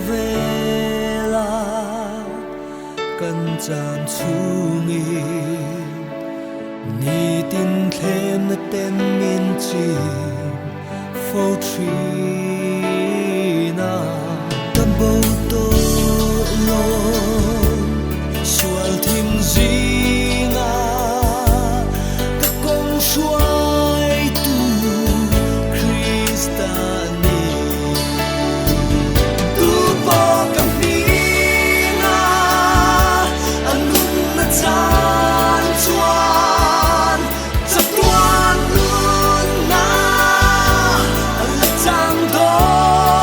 vela kan chan chungi ni tin thlem na tem min chi fo trina tan bo to lo sual thim zinga ka kong shuai tu Kristani tu po kam pina anun na chan chuan cha tuan nun na ala chang don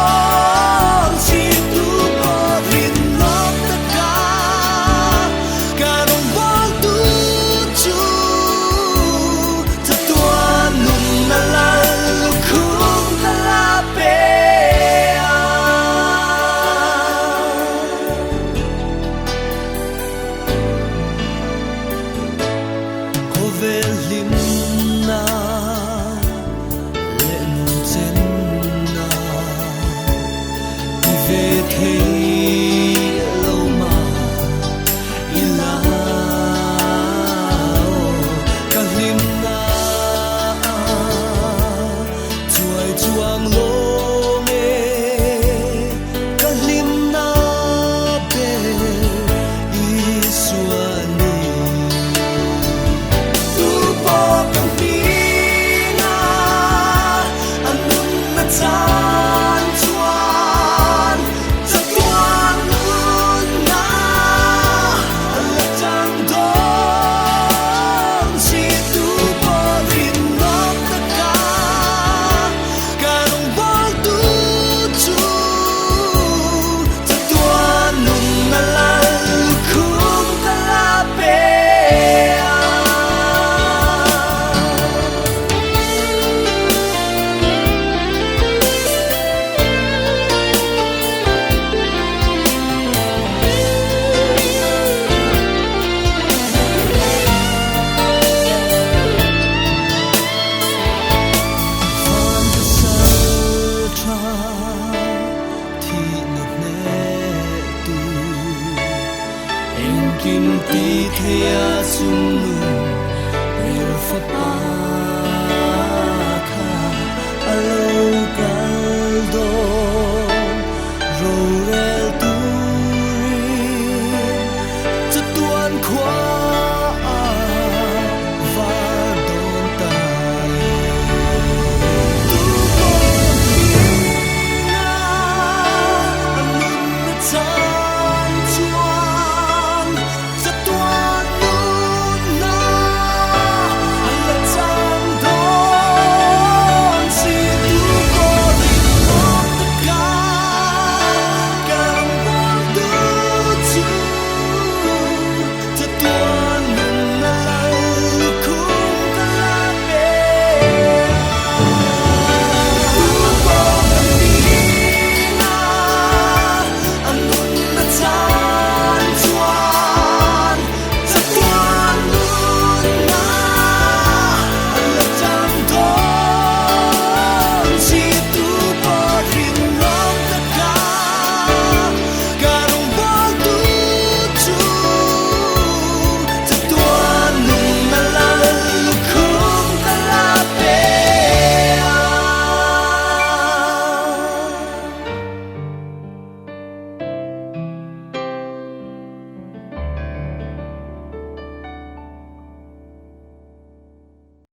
si tu po rin nok ta ka rong wal tu chu cha tuan nun na la lu khung ta la pe Kovelim na len chen na ve thei lo ma ila kalim na chuai chuang lo me kalim na pe isuani tu po kam pina anun na chan chuan cha tuan nun na ala chang don si tu po rin nok ta ka rong wal tu chu cha tuan nun na la khung ta la pe kim ti thea sum nun ril fa pa kha alo kal do ro re